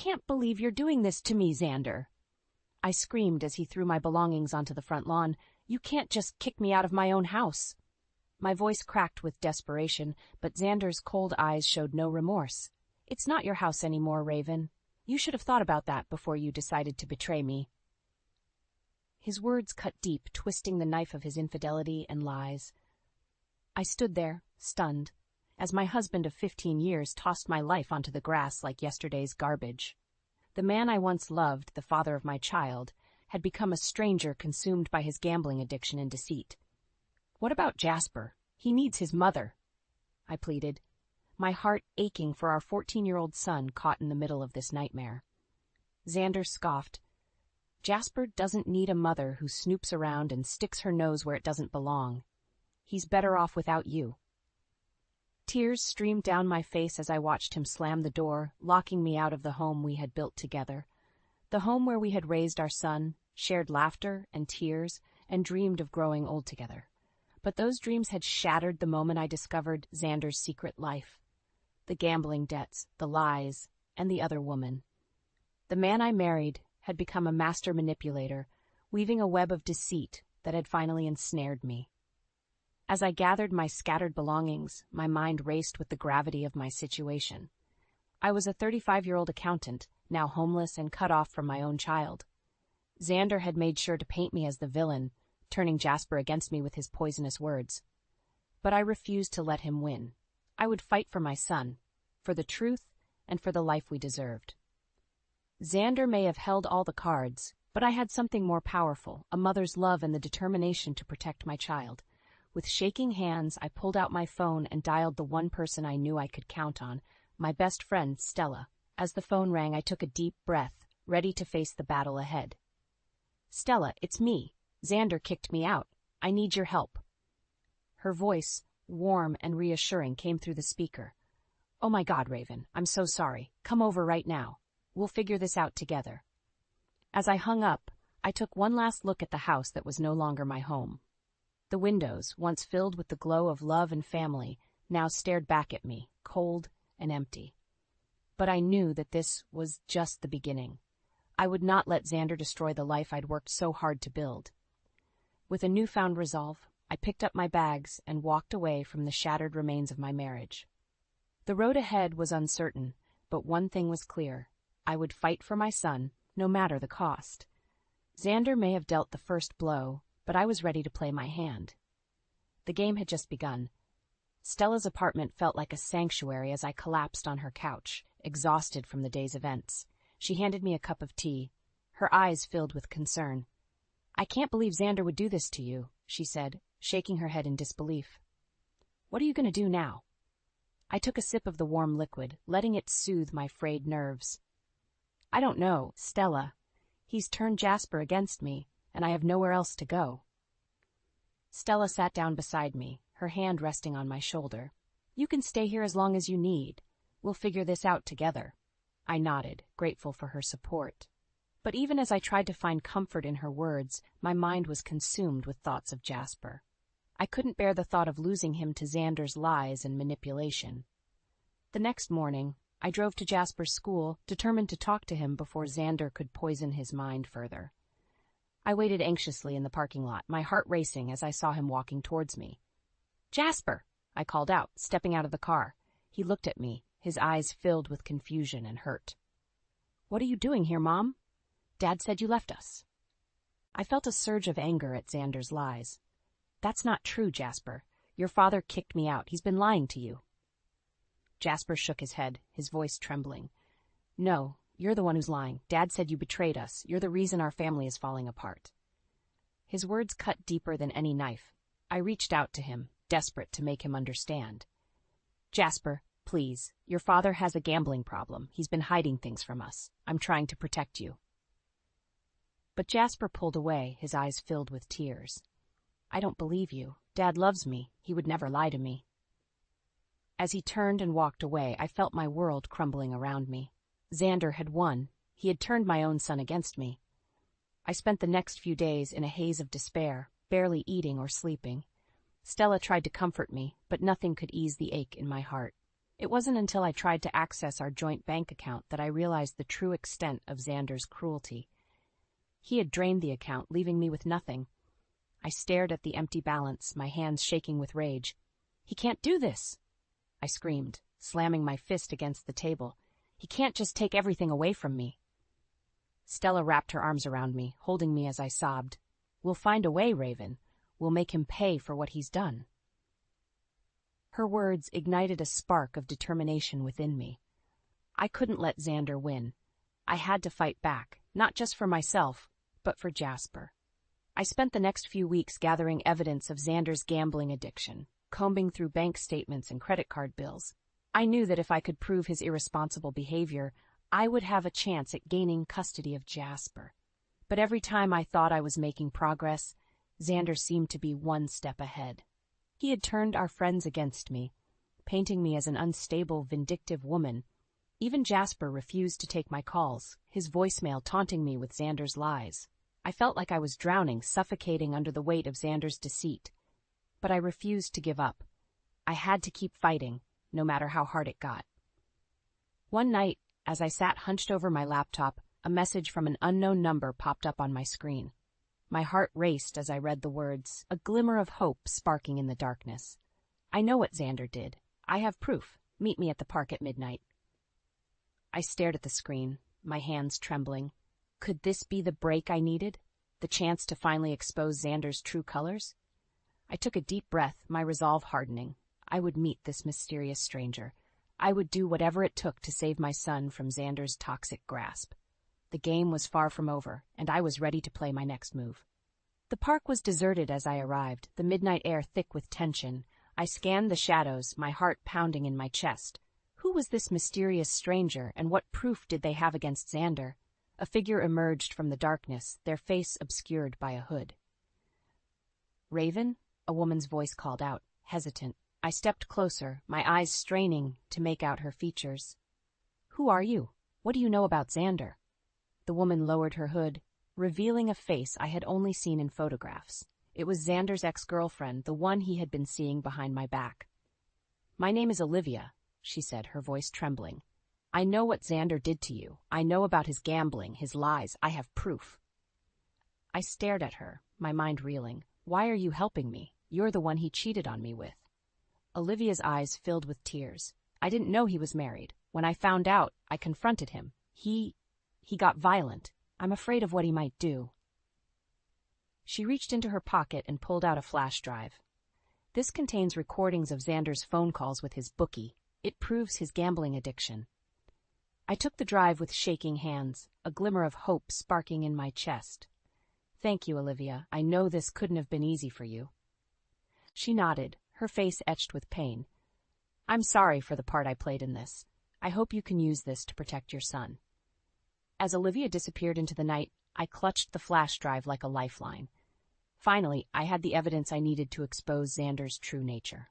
can't believe you're doing this to me, Xander. I screamed as he threw my belongings onto the front lawn. You can't just kick me out of my own house. My voice cracked with desperation, but Xander's cold eyes showed no remorse. It's not your house anymore, Raven. You should have thought about that before you decided to betray me. His words cut deep, twisting the knife of his infidelity and lies. I stood there, stunned, as my husband of 15 years tossed my life onto the grass like yesterday's garbage. The man I once loved, the father of my child, had become a stranger consumed by his gambling addiction and deceit. What about Jasper? He needs his mother, I pleaded, my heart aching for our 14-year-old son caught in the middle of this nightmare. Xander scoffed. Jasper doesn't need a mother who snoops around and sticks her nose where it doesn't belong. He's better off without you. Tears streamed down my face as I watched him slam the door, locking me out of the home we had built together. The home where we had raised our son, shared laughter and tears, and dreamed of growing old together. But those dreams had shattered the moment I discovered Xander's secret life. The gambling debts, the lies, and the other woman. The man I married had become a master manipulator, weaving a web of deceit that had finally ensnared me. As I gathered my scattered belongings, my mind raced with the gravity of my situation. I was a 35-year-old accountant, now homeless and cut off from my own child. Xander had made sure to paint me as the villain, turning Jasper against me with his poisonous words. But I refused to let him win. I would fight for my son, for the truth, and for the life we deserved. Xander may have held all the cards, but I had something more powerful, a mother's love and the determination to protect my child. With shaking hands, I pulled out my phone and dialed the one person I knew I could count on, my best friend, Stella. As the phone rang, I took a deep breath, ready to face the battle ahead. Stella, it's me. Xander kicked me out. I need your help. Her voice, warm and reassuring, came through the speaker. Oh my God, Raven, I'm so sorry. Come over right now. We'll figure this out together. As I hung up, I took one last look at the house that was no longer my home. The windows, once filled with the glow of love and family, now stared back at me, cold and empty. But I knew that this was just the beginning. I would not let Xander destroy the life I'd worked so hard to build. With a newfound resolve, I picked up my bags and walked away from the shattered remains of my marriage. The road ahead was uncertain, but one thing was clear. I would fight for my son, no matter the cost. Xander may have dealt the first blow, but I was ready to play my hand. The game had just begun. Stella's apartment felt like a sanctuary as I collapsed on her couch, exhausted from the day's events. She handed me a cup of tea, her eyes filled with concern. I can't believe Xander would do this to you, she said, shaking her head in disbelief. What are you going to do now? I took a sip of the warm liquid, letting it soothe my frayed nerves. I don't know, Stella. He's turned Jasper against me, and I have nowhere else to go. Stella sat down beside me, her hand resting on my shoulder. You can stay here as long as you need. We'll figure this out together. I nodded, grateful for her support. But even as I tried to find comfort in her words, my mind was consumed with thoughts of Jasper. I couldn't bear the thought of losing him to Xander's lies and manipulation. The next morning, I drove to Jasper's school, determined to talk to him before Xander could poison his mind further. I waited anxiously in the parking lot, my heart racing as I saw him walking towards me. Jasper! I called out, stepping out of the car. He looked at me, his eyes filled with confusion and hurt. What are you doing here, Mom? Dad said you left us. I felt a surge of anger at Xander's lies. That's not true, Jasper. Your father kicked me out. He's been lying to you. Jasper shook his head, his voice trembling. No, you're the one who's lying. Dad said you betrayed us. You're the reason our family is falling apart. His words cut deeper than any knife. I reached out to him, desperate to make him understand. Jasper, please. Your father has a gambling problem. He's been hiding things from us. I'm trying to protect you. But Jasper pulled away, his eyes filled with tears. I don't believe you. Dad loves me. He would never lie to me. As he turned and walked away, I felt my world crumbling around me. Xander had won. He had turned my own son against me. I spent the next few days in a haze of despair, barely eating or sleeping. Stella tried to comfort me, but nothing could ease the ache in my heart. It wasn't until I tried to access our joint bank account that I realized the true extent of Xander's cruelty. He had drained the account, leaving me with nothing. I stared at the empty balance, my hands shaking with rage. "He can't do this!" I screamed, slamming my fist against the table. "He can't just take everything away from me." Stella wrapped her arms around me, holding me as I sobbed. "We'll find a way, Raven. We'll make him pay for what he's done." Her words ignited a spark of determination within me. I couldn't let Xander win. I had to fight back, not just for myself, but for Jasper. I spent the next few weeks gathering evidence of Xander's gambling addiction, combing through bank statements and credit card bills. I knew that if I could prove his irresponsible behavior, I would have a chance at gaining custody of Jasper. But every time I thought I was making progress, Xander seemed to be one step ahead. He had turned our friends against me, painting me as an unstable, vindictive woman. Even Jasper refused to take my calls, his voicemail taunting me with Xander's lies. I felt like I was drowning, suffocating under the weight of Xander's deceit. But I refused to give up. I had to keep fighting, no matter how hard it got. One night, as I sat hunched over my laptop, a message from an unknown number popped up on my screen. My heart raced as I read the words, a glimmer of hope sparking in the darkness. "I know what Xander did. I have proof. Meet me at the park at midnight." I stared at the screen, my hands trembling. Could this be the break I needed? The chance to finally expose Xander's true colors? I took a deep breath, my resolve hardening. I would meet this mysterious stranger. I would do whatever it took to save my son from Xander's toxic grasp. The game was far from over, and I was ready to play my next move. The park was deserted as I arrived, the midnight air thick with tension. I scanned the shadows, my heart pounding in my chest. Who was this mysterious stranger, and what proof did they have against Xander? A figure emerged from the darkness, their face obscured by a hood. "Raven?" a woman's voice called out, hesitant. I stepped closer, my eyes straining to make out her features. "Who are you? What do you know about Xander?" The woman lowered her hood, revealing a face I had only seen in photographs. It was Xander's ex-girlfriend, the one he had been seeing behind my back. "My name is Olivia," she said, her voice trembling. "I know what Xander did to you. I know about his gambling, his lies. I have proof." I stared at her, my mind reeling. "Why are you helping me? You're the one he cheated on me with." Olivia's eyes filled with tears. "I didn't know he was married. When I found out, I confronted him. He got violent. I'm afraid of what he might do." She reached into her pocket and pulled out a flash drive. "This contains recordings of Xander's phone calls with his bookie. It proves his gambling addiction." I took the drive with shaking hands, a glimmer of hope sparking in my chest. "Thank you, Olivia. I know this couldn't have been easy for you." She nodded, her face etched with pain. "I'm sorry for the part I played in this. I hope you can use this to protect your son." As Olivia disappeared into the night, I clutched the flash drive like a lifeline. Finally, I had the evidence I needed to expose Xander's true nature.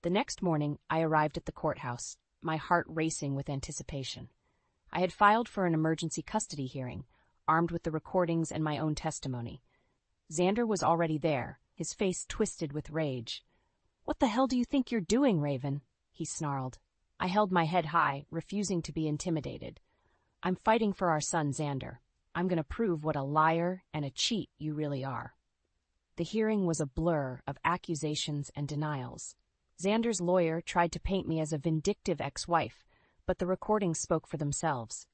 The next morning, I arrived at the courthouse, my heart racing with anticipation. I had filed for an emergency custody hearing, armed with the recordings and my own testimony. Xander was already there, his face twisted with rage. "What the hell do you think you're doing, Raven?" he snarled. I held my head high, refusing to be intimidated. "I'm fighting for our son, Xander. I'm going to prove what a liar and a cheat you really are." The hearing was a blur of accusations and denials. Xander's lawyer tried to paint me as a vindictive ex-wife, but the recordings spoke for themselves.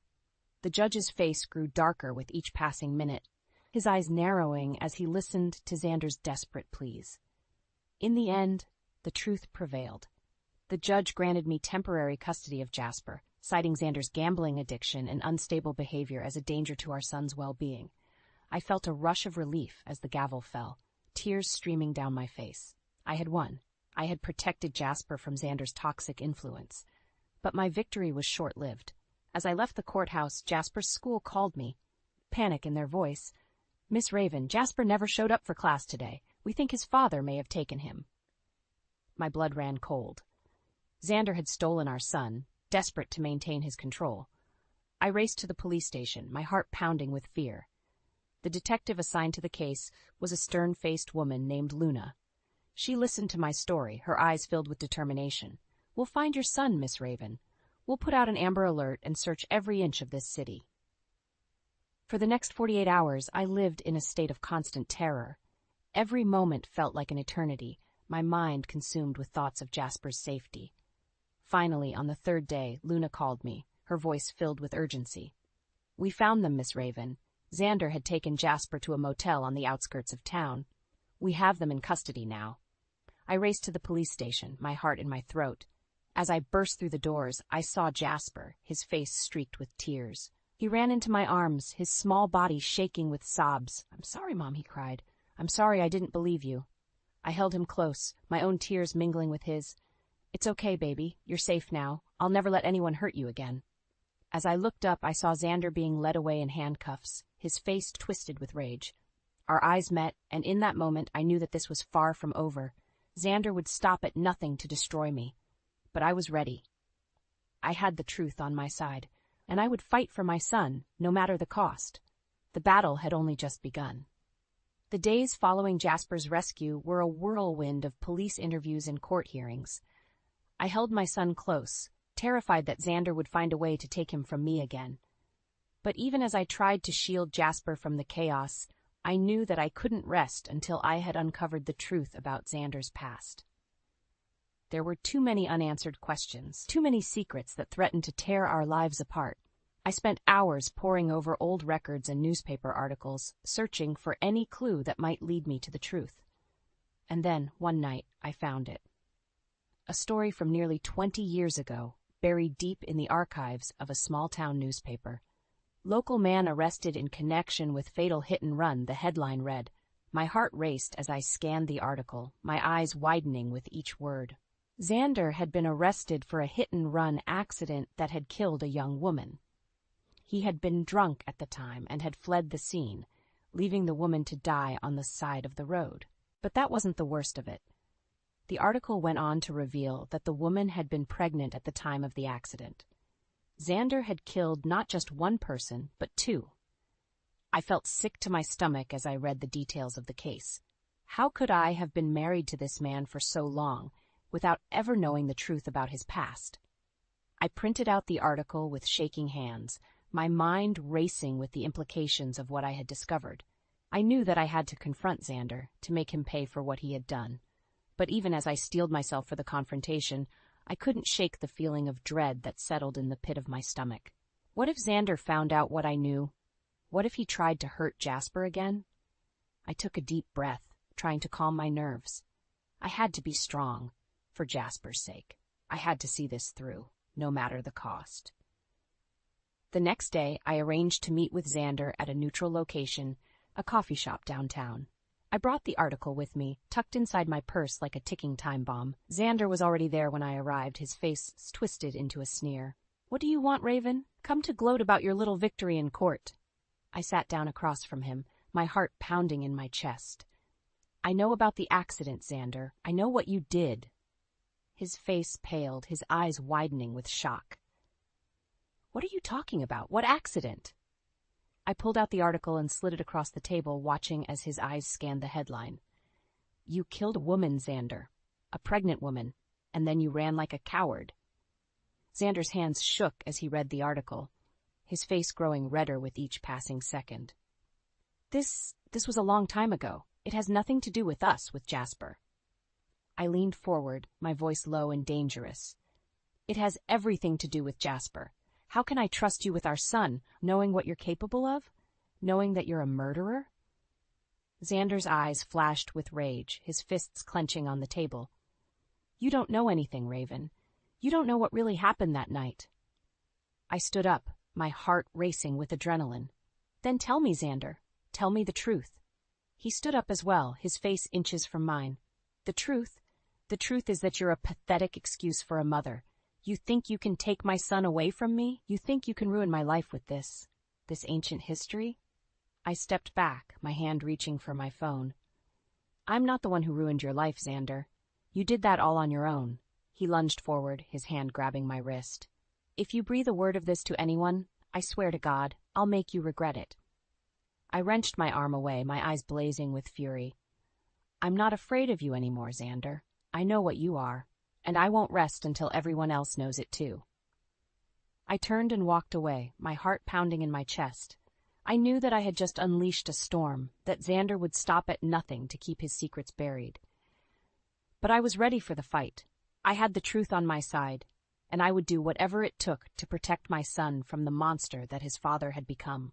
The judge's face grew darker with each passing minute, his eyes narrowing as he listened to Xander's desperate pleas. In the end, the truth prevailed. The judge granted me temporary custody of Jasper, citing Xander's gambling addiction and unstable behavior as a danger to our son's well-being. I felt a rush of relief as the gavel fell, tears streaming down my face. I had won. I had protected Jasper from Xander's toxic influence. But my victory was short-lived. As I left the courthouse, Jasper's school called me, panic in their voice. "Miss Raven, Jasper never showed up for class today. We think his father may have taken him." My blood ran cold. Xander had stolen our son, desperate to maintain his control. I raced to the police station, my heart pounding with fear. The detective assigned to the case was a stern-faced woman named Luna. She listened to my story, her eyes filled with determination. We'll find your son, Miss Raven. We'll put out an Amber Alert and search every inch of this city." For the next 48 hours, I lived in a state of constant terror. Every moment felt like an eternity, my mind consumed with thoughts of Jasper's safety. Finally, on the third day, Luna called me, her voice filled with urgency. "We found them, Miss Raven. Xander had taken Jasper to a motel on the outskirts of town. We have them in custody now." I raced to the police station, my heart in my throat. As I burst through the doors, I saw Jasper, his face streaked with tears. He ran into my arms, his small body shaking with sobs. "I'm sorry, Mom," he cried. "I'm sorry I didn't believe you." I held him close, my own tears mingling with his. "It's okay, baby. You're safe now. I'll never let anyone hurt you again." As I looked up, I saw Xander being led away in handcuffs, his face twisted with rage. Our eyes met, and in that moment I knew that this was far from over. Xander would stop at nothing to destroy me. But I was ready. I had the truth on my side, and I would fight for my son, no matter the cost. The battle had only just begun. The days following Jasper's rescue were a whirlwind of police interviews and court hearings. I held my son close, terrified that Xander would find a way to take him from me again. But even as I tried to shield Jasper from the chaos, I knew that I couldn't rest until I had uncovered the truth about Xander's past. There were too many unanswered questions, too many secrets that threatened to tear our lives apart. I spent hours poring over old records and newspaper articles, searching for any clue that might lead me to the truth. And then, one night, I found it. A story from nearly 20 years ago, buried deep in the archives of a small-town newspaper. "Local man arrested in connection with fatal hit-and-run," the headline read. My heart raced as I scanned the article, my eyes widening with each word. Xander had been arrested for a hit-and-run accident that had killed a young woman. He had been drunk at the time and had fled the scene, leaving the woman to die on the side of the road. But that wasn't the worst of it. The article went on to reveal that the woman had been pregnant at the time of the accident. Xander had killed not just one person, but two. I felt sick to my stomach as I read the details of the case. How could I have been married to this man for so long, without ever knowing the truth about his past? I printed out the article with shaking hands, my mind racing with the implications of what I had discovered. I knew that I had to confront Xander, to make him pay for what he had done. But even as I steeled myself for the confrontation, I couldn't shake the feeling of dread that settled in the pit of my stomach. What if Xander found out what I knew? What if he tried to hurt Jasper again? I took a deep breath, trying to calm my nerves. I had to be strong, for Jasper's sake. I had to see this through, no matter the cost. The next day, I arranged to meet with Xander at a neutral location, a coffee shop downtown. I brought the article with me, tucked inside my purse like a ticking time bomb. Xander was already there when I arrived, his face twisted into a sneer. "What do you want, Raven? Come to gloat about your little victory in court." I sat down across from him, my heart pounding in my chest. "I know about the accident, Xander. I know what you did." His face paled, his eyes widening with shock. "What are you talking about? What accident?" I pulled out the article and slid it across the table, watching as his eyes scanned the headline. "You killed a woman, Xander. A pregnant woman. And then you ran like a coward." Xander's hands shook as he read the article, his face growing redder with each passing second. This was a long time ago. It has nothing to do with us, with Jasper." I leaned forward, my voice low and dangerous. "It has everything to do with Jasper. How can I trust you with our son, knowing what you're capable of? Knowing that you're a murderer?" Xander's eyes flashed with rage, his fists clenching on the table. "You don't know anything, Raven. You don't know what really happened that night." I stood up, my heart racing with adrenaline. "Then tell me, Xander. Tell me the truth." He stood up as well, his face inches from mine. The truth is that you're a pathetic excuse for a mother. You think you can take my son away from me? You think you can ruin my life with this ancient history?" I stepped back, my hand reaching for my phone. "I'm not the one who ruined your life, Xander. You did that all on your own." He lunged forward, his hand grabbing my wrist. "If you breathe a word of this to anyone, I swear to God, I'll make you regret it." I wrenched my arm away, my eyes blazing with fury. "I'm not afraid of you anymore, Xander. I know what you are. and I won't rest until everyone else knows it too. I turned and walked away, my heart pounding in my chest. I knew that I had just unleashed a storm, that Xander would stop at nothing to keep his secrets buried. But I was ready for the fight. I had the truth on my side, and I would do whatever it took to protect my son from the monster that his father had become.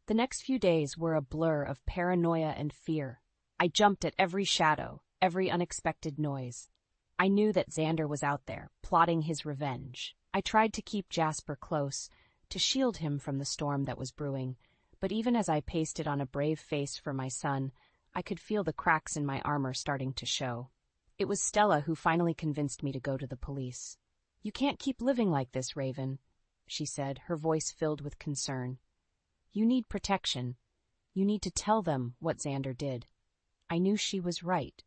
The next few days were a blur of paranoia and fear. I jumped at every shadow, every unexpected noise. I knew that Xander was out there, plotting his revenge. I tried to keep Jasper close, to shield him from the storm that was brewing, but even as I pasted on a brave face for my son, I could feel the cracks in my armor starting to show. It was Stella who finally convinced me to go to the police. "You can't keep living like this, Raven," she said, her voice filled with concern. "You need protection. You need to tell them what Xander did." I knew she was right,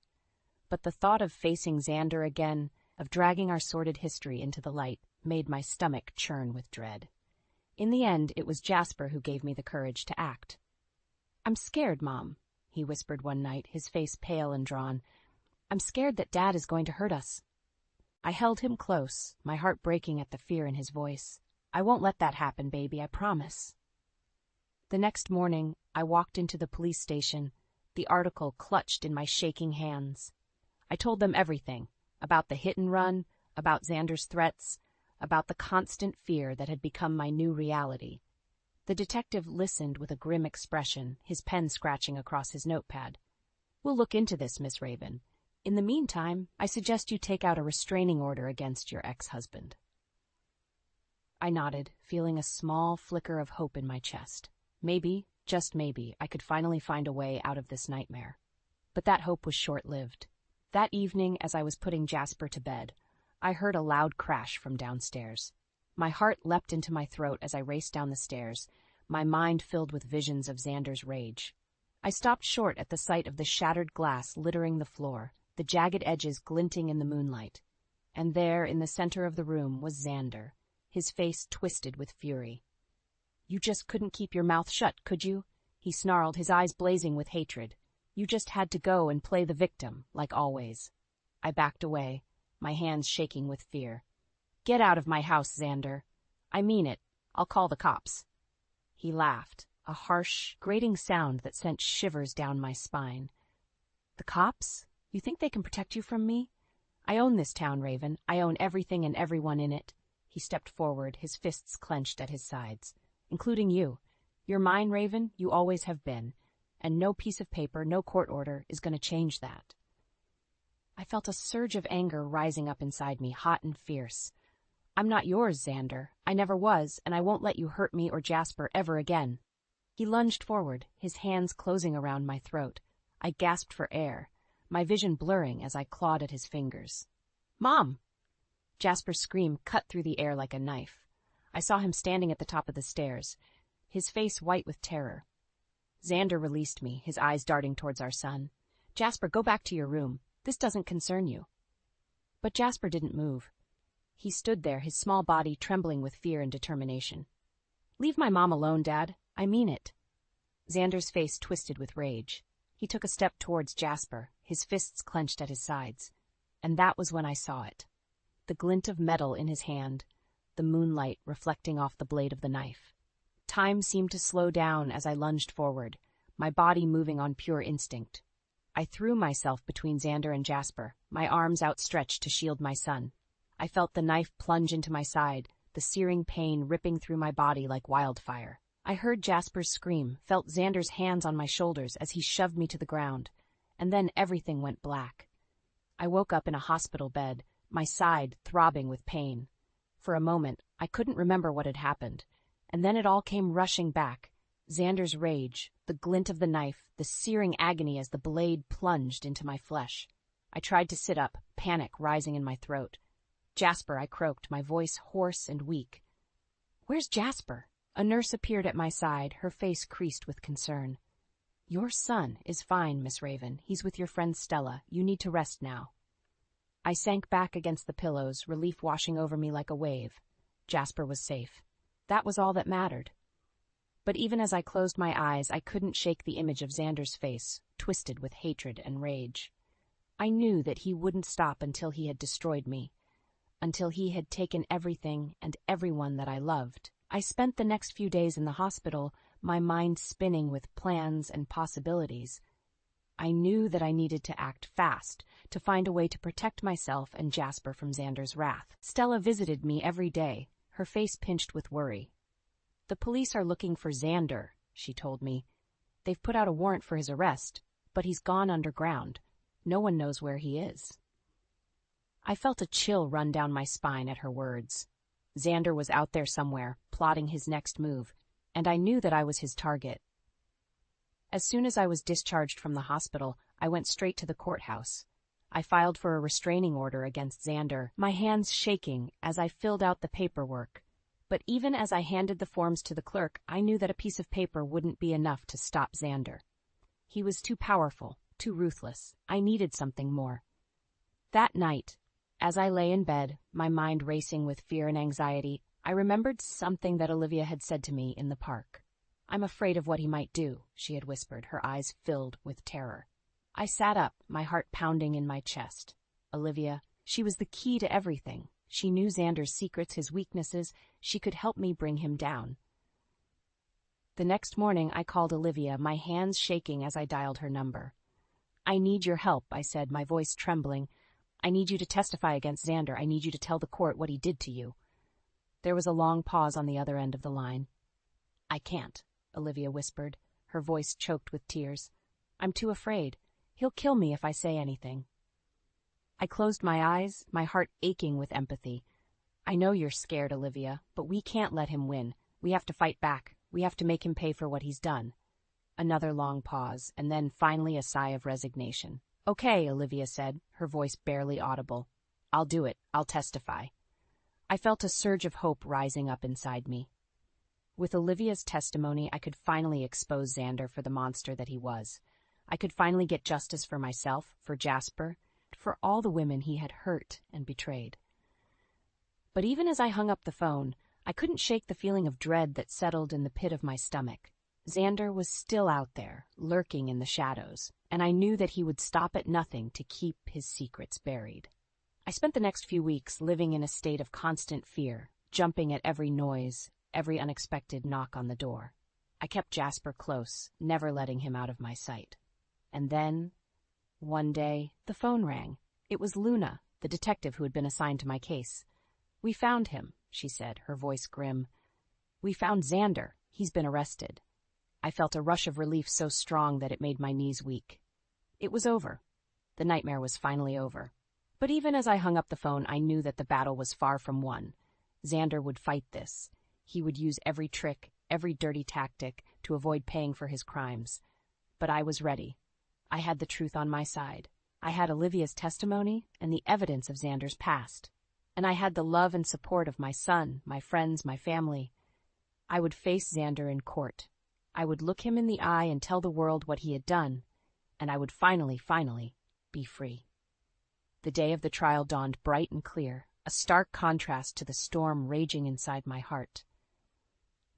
but the thought of facing Xander again, of dragging our sordid history into the light, made my stomach churn with dread. In the end, it was Jasper who gave me the courage to act. "I'm scared, Mom," he whispered one night, his face pale and drawn. "I'm scared that Dad is going to hurt us." I held him close, my heart breaking at the fear in his voice. "I won't let that happen, baby, I promise." The next morning, I walked into the police station, the article clutched in my shaking hands. I told them everything, about the hit and run, about Xander's threats, about the constant fear that had become my new reality. The detective listened with a grim expression, his pen scratching across his notepad. "We'll look into this, Miss Raven. In the meantime, I suggest you take out a restraining order against your ex-husband." I nodded, feeling a small flicker of hope in my chest. Maybe, just maybe, I could finally find a way out of this nightmare. But that hope was short-lived. That evening, as I was putting Jasper to bed, I heard a loud crash from downstairs. My heart leapt into my throat as I raced down the stairs, my mind filled with visions of Xander's rage. I stopped short at the sight of the shattered glass littering the floor, the jagged edges glinting in the moonlight. And there, in the center of the room, was Xander, his face twisted with fury. "You just couldn't keep your mouth shut, could you?" he snarled, his eyes blazing with hatred. "You just had to go and play the victim, like always." I backed away, my hands shaking with fear. "Get out of my house, Xander. I mean it. I'll call the cops." He laughed, a harsh, grating sound that sent shivers down my spine. "The cops? You think they can protect you from me? I own this town, Raven. I own everything and everyone in it." He stepped forward, his fists clenched at his sides. "Including you. You're mine, Raven. You always have been. And no piece of paper, no court order is going to change that." I felt a surge of anger rising up inside me, hot and fierce. "I'm not yours, Xander. I never was, and I won't let you hurt me or Jasper ever again." He lunged forward, his hands closing around my throat. I gasped for air, my vision blurring as I clawed at his fingers. "Mom!" Jasper's scream cut through the air like a knife. I saw him standing at the top of the stairs, his face white with terror. Xander released me, his eyes darting towards our son. "Jasper, go back to your room. This doesn't concern you." But Jasper didn't move. He stood there, his small body trembling with fear and determination. "Leave my mom alone, Dad. I mean it." Xander's face twisted with rage. He took a step towards Jasper, his fists clenched at his sides. And that was when I saw it. The glint of metal in his hand, the moonlight reflecting off the blade of the knife. Time seemed to slow down as I lunged forward, my body moving on pure instinct. I threw myself between Xander and Jasper, my arms outstretched to shield my son. I felt the knife plunge into my side, the searing pain ripping through my body like wildfire. I heard Jasper's scream, felt Xander's hands on my shoulders as he shoved me to the ground, and then everything went black. I woke up in a hospital bed, my side throbbing with pain. For a moment, I couldn't remember what had happened, and then it all came rushing back. Xander's rage, the glint of the knife, the searing agony as the blade plunged into my flesh. I tried to sit up, panic rising in my throat. "Jasper," I croaked, my voice hoarse and weak. "Where's Jasper?" A nurse appeared at my side, her face creased with concern. "Your son is fine, Miss Raven. He's with your friend Stella. You need to rest now." I sank back against the pillows, relief washing over me like a wave. Jasper was safe. That was all that mattered. But even as I closed my eyes, I couldn't shake the image of Xander's face, twisted with hatred and rage. I knew that he wouldn't stop until he had destroyed me, until he had taken everything and everyone that I loved. I spent the next few days in the hospital, my mind spinning with plans and possibilities. I knew that I needed to act fast, to find a way to protect myself and Jasper from Xander's wrath. Stella visited me every day, her face pinched with worry. "The police are looking for Xander," she told me. "They've put out a warrant for his arrest, but he's gone underground. No one knows where he is." I felt a chill run down my spine at her words. Xander was out there somewhere, plotting his next move, and I knew that I was his target. As soon as I was discharged from the hospital, I went straight to the courthouse. I filed for a restraining order against Xander, my hands shaking as I filled out the paperwork. But even as I handed the forms to the clerk, I knew that a piece of paper wouldn't be enough to stop Xander. He was too powerful, too ruthless. I needed something more. That night, as I lay in bed, my mind racing with fear and anxiety, I remembered something that Olivia had said to me in the park. "I'm afraid of what he might do," she had whispered, her eyes filled with terror. I sat up, my heart pounding in my chest. Olivia, she was the key to everything. She knew Xander's secrets, his weaknesses. She could help me bring him down. The next morning, I called Olivia, my hands shaking as I dialed her number. "I need your help," I said, my voice trembling. "I need you to testify against Xander. I need you to tell the court what he did to you." There was a long pause on the other end of the line. "I can't," Olivia whispered, her voice choked with tears. "I'm too afraid. He'll kill me if I say anything." I closed my eyes, my heart aching with empathy. "I know you're scared, Olivia, but we can't let him win. We have to fight back. We have to make him pay for what he's done." Another long pause, and then finally a sigh of resignation. "Okay," Olivia said, her voice barely audible. "I'll do it. I'll testify." I felt a surge of hope rising up inside me. With Olivia's testimony, I could finally expose Xander for the monster that he was. I could finally get justice for myself, for Jasper, for all the women he had hurt and betrayed. But even as I hung up the phone, I couldn't shake the feeling of dread that settled in the pit of my stomach. Xander was still out there, lurking in the shadows, and I knew that he would stop at nothing to keep his secrets buried. I spent the next few weeks living in a state of constant fear, jumping at every noise, every unexpected knock on the door. I kept Jasper close, never letting him out of my sight. And then, one day, the phone rang. It was Luna, the detective who had been assigned to my case. "We found him," she said, her voice grim. "We found Xander. He's been arrested." I felt a rush of relief so strong that it made my knees weak. It was over. The nightmare was finally over. But even as I hung up the phone, I knew that the battle was far from won. Xander would fight this. He would use every trick, every dirty tactic to avoid paying for his crimes. But I was ready. I had the truth on my side. I had Olivia's testimony and the evidence of Xander's past. And I had the love and support of my son, my friends, my family. I would face Xander in court. I would look him in the eye and tell the world what he had done. And I would finally be free. The day of the trial dawned bright and clear, a stark contrast to the storm raging inside my heart.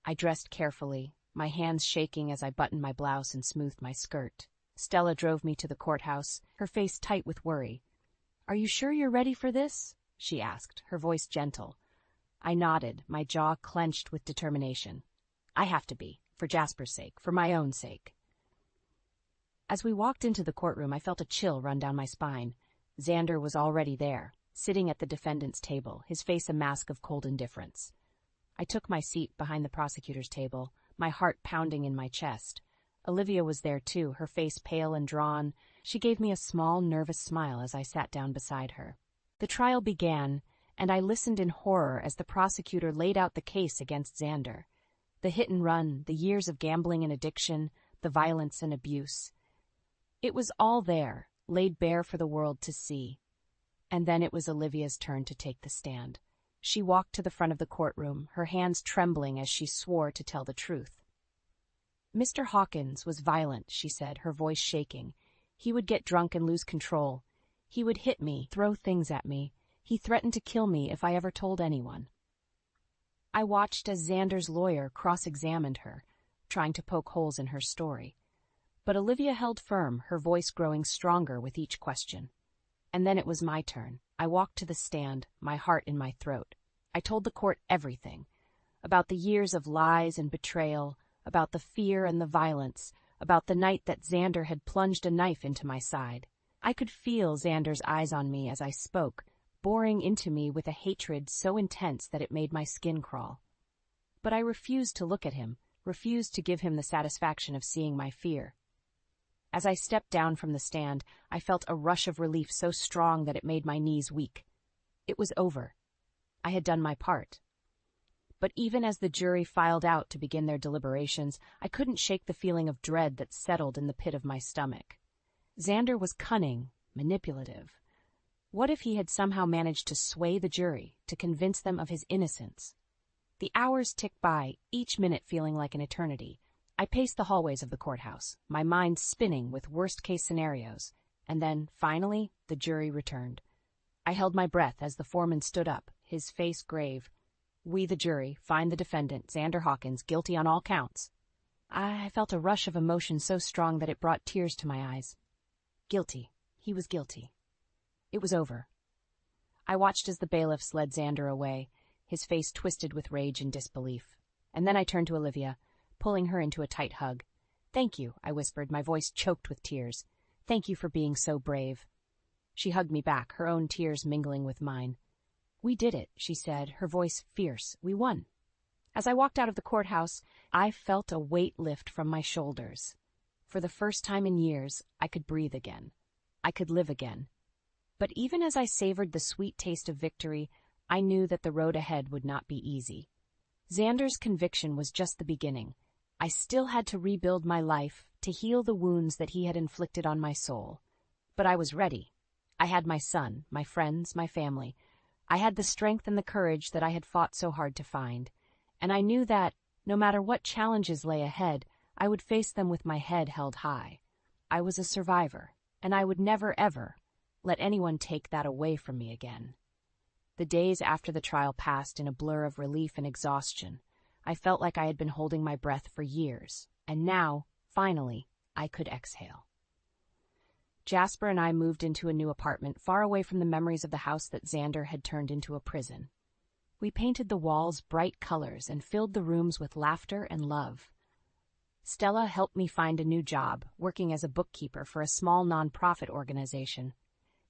I dressed carefully, my hands shaking as I buttoned my blouse and smoothed my skirt. Stella drove me to the courthouse, her face tight with worry. "Are you sure you're ready for this?" she asked, her voice gentle. I nodded, my jaw clenched with determination. I have to be, for Jasper's sake, for my own sake. As we walked into the courtroom, I felt a chill run down my spine. Xander was already there, sitting at the defendant's table, his face a mask of cold indifference. I took my seat behind the prosecutor's table, my heart pounding in my chest. Olivia was there too, her face pale and drawn. She gave me a small, nervous smile as I sat down beside her. The trial began, and I listened in horror as the prosecutor laid out the case against Xander. The hit and run, the years of gambling and addiction, the violence and abuse. It was all there, laid bare for the world to see. And then it was Olivia's turn to take the stand. She walked to the front of the courtroom, her hands trembling as she swore to tell the truth. "Mr. Hawkins was violent," she said, her voice shaking. "He would get drunk and lose control. He would hit me, throw things at me. He threatened to kill me if I ever told anyone." I watched as Xander's lawyer cross-examined her, trying to poke holes in her story. But Olivia held firm, her voice growing stronger with each question. And then it was my turn. I walked to the stand, my heart in my throat. I told the court everything. About the years of lies and betrayal, about the fear and the violence, about the night that Xander had plunged a knife into my side. I could feel Xander's eyes on me as I spoke, boring into me with a hatred so intense that it made my skin crawl. But I refused to look at him, refused to give him the satisfaction of seeing my fear. As I stepped down from the stand, I felt a rush of relief so strong that it made my knees weak. It was over. I had done my part. But even as the jury filed out to begin their deliberations, I couldn't shake the feeling of dread that settled in the pit of my stomach. Xander was cunning, manipulative. What if he had somehow managed to sway the jury, to convince them of his innocence? The hours ticked by, each minute feeling like an eternity. I paced the hallways of the courthouse, my mind spinning with worst-case scenarios, and then, finally, the jury returned. I held my breath as the foreman stood up, his face grave. We, the jury, find the defendant, Xander Hawkins, guilty on all counts. I felt a rush of emotion so strong that it brought tears to my eyes. Guilty. He was guilty. It was over. I watched as the bailiffs led Xander away, his face twisted with rage and disbelief. And then I turned to Olivia, pulling her into a tight hug. "Thank you," I whispered, my voice choked with tears. "Thank you for being so brave." She hugged me back, her own tears mingling with mine. "We did it," she said, her voice fierce. "We won." As I walked out of the courthouse, I felt a weight lift from my shoulders. For the first time in years, I could breathe again. I could live again. But even as I savored the sweet taste of victory, I knew that the road ahead would not be easy. Xander's conviction was just the beginning. I still had to rebuild my life, to heal the wounds that he had inflicted on my soul. But I was ready. I had my son, my friends, my family. I had the strength and the courage that I had fought so hard to find. And I knew that, no matter what challenges lay ahead, I would face them with my head held high. I was a survivor, and I would never, ever let anyone take that away from me again. The days after the trial passed in a blur of relief and exhaustion. I felt like I had been holding my breath for years, and now, finally, I could exhale. Jasper and I moved into a new apartment far away from the memories of the house that Xander had turned into a prison. We painted the walls bright colors and filled the rooms with laughter and love. Stella helped me find a new job, working as a bookkeeper for a small nonprofit organization.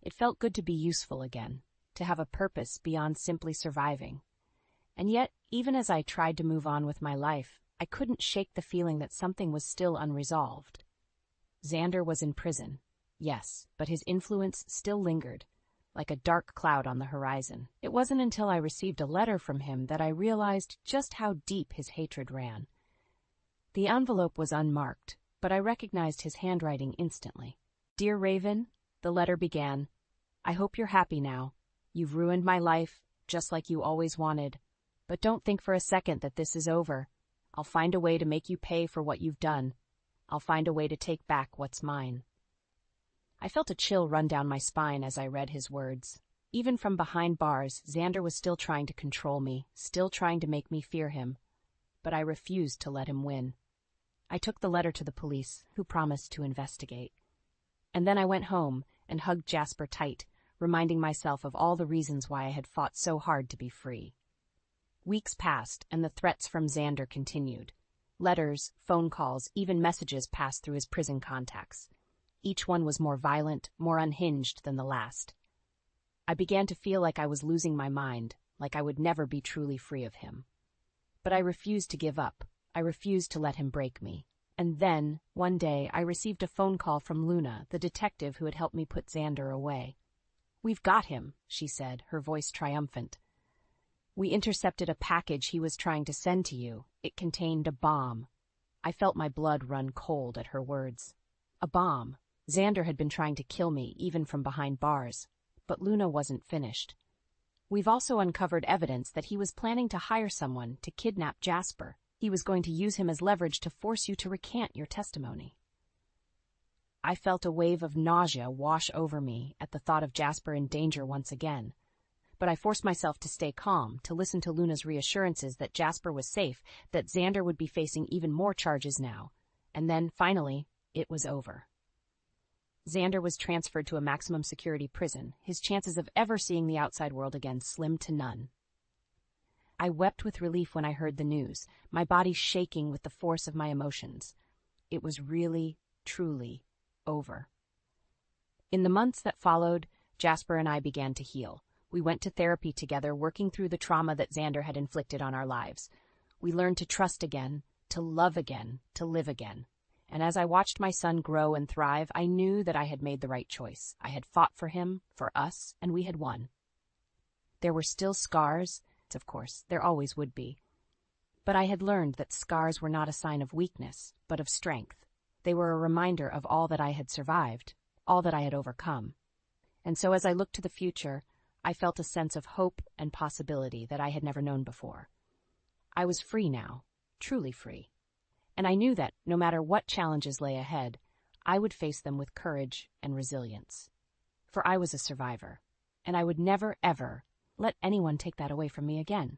It felt good to be useful again, to have a purpose beyond simply surviving. And yet, even as I tried to move on with my life, I couldn't shake the feeling that something was still unresolved. Xander was in prison, yes, but his influence still lingered, like a dark cloud on the horizon. It wasn't until I received a letter from him that I realized just how deep his hatred ran. The envelope was unmarked, but I recognized his handwriting instantly. "Dear Raven," the letter began, "I hope you're happy now. You've ruined my life, just like you always wanted. But don't think for a second that this is over. I'll find a way to make you pay for what you've done. I'll find a way to take back what's mine." I felt a chill run down my spine as I read his words. Even from behind bars, Xander was still trying to control me, still trying to make me fear him. But I refused to let him win. I took the letter to the police, who promised to investigate. And then I went home and hugged Jasper tight, reminding myself of all the reasons why I had fought so hard to be free. Weeks passed, and the threats from Xander continued. Letters, phone calls, even messages passed through his prison contacts. Each one was more violent, more unhinged than the last. I began to feel like I was losing my mind, like I would never be truly free of him. But I refused to give up. I refused to let him break me. And then, one day, I received a phone call from Luna, the detective who had helped me put Xander away. "We've got him," she said, her voice triumphant. "We intercepted a package he was trying to send to you. It contained a bomb." I felt my blood run cold at her words. A bomb. Xander had been trying to kill me, even from behind bars. But Luna wasn't finished. "We've also uncovered evidence that he was planning to hire someone to kidnap Jasper. He was going to use him as leverage to force you to recant your testimony." I felt a wave of nausea wash over me at the thought of Jasper in danger once again. But I forced myself to stay calm, to listen to Luna's reassurances that Jasper was safe, that Xander would be facing even more charges now. And then, finally, it was over. Xander was transferred to a maximum security prison. His chances of ever seeing the outside world again slim to none. I wept with relief when I heard the news, my body shaking with the force of my emotions. It was really, truly over. In the months that followed, Jasper and I began to heal. We went to therapy together, working through the trauma that Xander had inflicted on our lives. We learned to trust again, to love again, to live again. And as I watched my son grow and thrive, I knew that I had made the right choice. I had fought for him, for us, and we had won. There were still scars, of course, there always would be. But I had learned that scars were not a sign of weakness, but of strength. They were a reminder of all that I had survived, all that I had overcome. And so as I looked to the future, I felt a sense of hope and possibility that I had never known before. I was free now, truly free. And I knew that, no matter what challenges lay ahead, I would face them with courage and resilience. For I was a survivor, and I would never, ever let anyone take that away from me again.